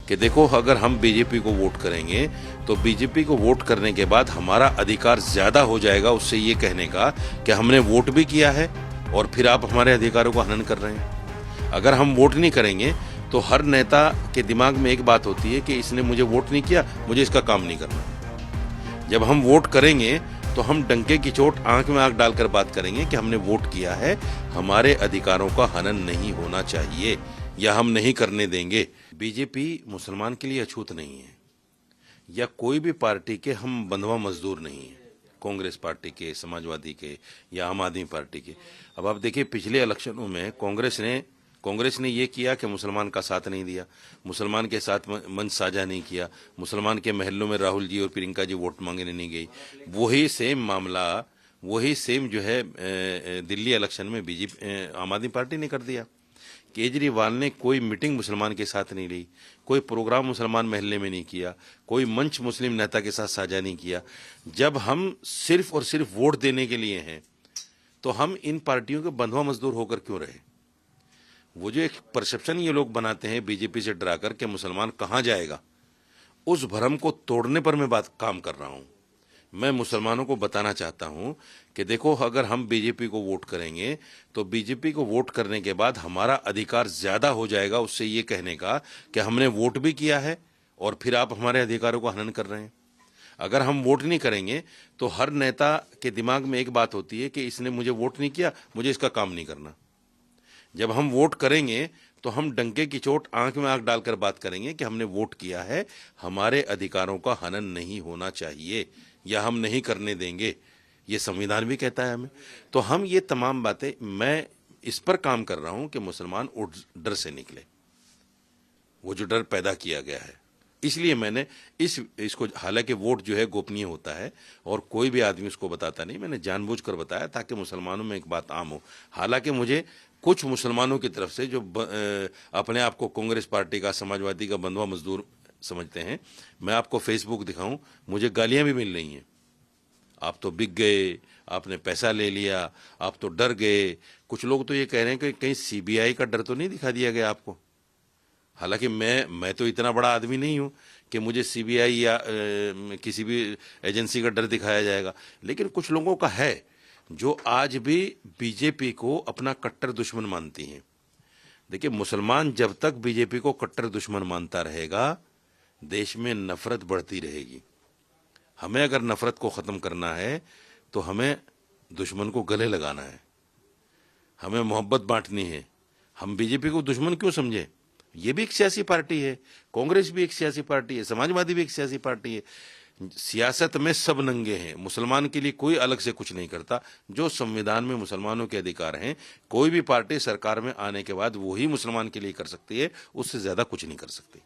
कि देखो अगर हम बीजेपी को वोट करेंगे तो बीजेपी को वोट करने के बाद हमारा अधिकार ज्यादा हो जाएगा उससे ये कहने का कि हमने वोट भी किया है और फिर आप हमारे अधिकारों को हनन कर रहे हैं। अगर हम वोट नहीं करेंगे तो हर नेता के दिमाग में एक बात होती है कि इसने मुझे वोट नहीं किया, मुझे इसका काम नहीं करना। जब हम वोट करेंगे तो हम डंके की चोट आंख में आंख डालकर बात करेंगे कि हमने वोट किया है, हमारे अधिकारों का हनन नहीं होना चाहिए या हम नहीं करने देंगे। बीजेपी मुसलमान के लिए अछूत नहीं है या कोई भी पार्टी के हम बंधुआ मजदूर नहीं है, कांग्रेस पार्टी के, समाजवादी के या आम आदमी पार्टी के। अब आप देखिए पिछले इलेक्शनों में कांग्रेस ने ये किया कि मुसलमान का साथ नहीं दिया, मुसलमान के साथ मंच साझा नहीं किया, मुसलमान के महलों में राहुल जी और प्रियंका जी वोट मांगने नहीं गई। वही सेम मामला, वही सेम जो है दिल्ली इलेक्शन में बीजेपी आम आदमी पार्टी ने कर दिया। केजरीवाल ने कोई मीटिंग मुसलमान के साथ नहीं ली, कोई प्रोग्राम मुसलमान महल्ले में नहीं किया, कोई मंच मुस्लिम नेता के साथ साझा नहीं किया। जब हम सिर्फ और सिर्फ वोट देने के लिए हैं तो हम इन पार्टियों के बंधुआ मजदूर होकर क्यों रहे? वो जो एक परसेप्शन ये लोग बनाते हैं बीजेपी से डराकर कि मुसलमान कहां जाएगा, उस भ्रम को तोड़ने पर मैं काम कर रहा हूं। मैं मुसलमानों को बताना चाहता हूं कि देखो अगर हम बीजेपी को वोट करेंगे तो बीजेपी को वोट करने के बाद हमारा अधिकार ज्यादा हो जाएगा उससे ये कहने का कि हमने वोट भी किया है और फिर आप हमारे अधिकारों को हनन कर रहे हैं। अगर हम वोट नहीं करेंगे तो हर नेता के दिमाग में एक बात होती है कि इसने मुझे वोट नहीं किया, मुझे इसका काम नहीं करना। जब हम वोट करेंगे तो हम डंके की चोट आंख में आंख डालकर बात करेंगे कि हमने वोट किया है, हमारे अधिकारों का हनन नहीं होना चाहिए या हम नहीं करने देंगे, ये संविधान भी कहता है हमें। तो हम ये तमाम बातें, मैं इस पर काम कर रहा हूं कि मुसलमान डर से निकले, वो जो डर पैदा किया गया है। इसलिए मैंने इसको, हालांकि वोट जो है गोपनीय होता है और कोई भी आदमी उसको बताता नहीं, मैंने जानबूझकर बताया ताकि मुसलमानों में एक बात आम हो। हालांकि मुझे कुछ मुसलमानों की तरफ से जो अपने आप को कांग्रेस पार्टी का, समाजवादी का बंधुआ मजदूर समझते हैं, मैं आपको फेसबुक दिखाऊं, मुझे गालियां भी मिल रही हैं। आप तो बिक गए, आपने पैसा ले लिया, आप तो डर गए। कुछ लोग तो ये कह रहे हैं कि कहीं सीबीआई का डर तो नहीं दिखा दिया गया आपको। हालांकि मैं तो इतना बड़ा आदमी नहीं हूं कि मुझे सीबीआई या किसी भी एजेंसी का डर दिखाया जाएगा, लेकिन कुछ लोगों का है जो आज भी बीजेपी को अपना कट्टर दुश्मन मानती हैं। देखिए, मुसलमान जब तक बीजेपी को कट्टर दुश्मन मानता रहेगा, देश में नफरत बढ़ती रहेगी। हमें अगर नफरत को खत्म करना है तो हमें दुश्मन को गले लगाना है, हमें मोहब्बत बांटनी है। हम बीजेपी को दुश्मन क्यों समझे? ये भी एक सियासी पार्टी है, कांग्रेस भी एक सियासी पार्टी है, समाजवादी भी एक सियासी पार्टी है। सियासत में सब नंगे हैं, मुसलमान के लिए कोई अलग से कुछ नहीं करता। जो संविधान में मुसलमानों के अधिकार हैं, कोई भी पार्टी सरकार में आने के बाद वही मुसलमान के लिए कर सकती है, उससे ज्यादा कुछ नहीं कर सकती।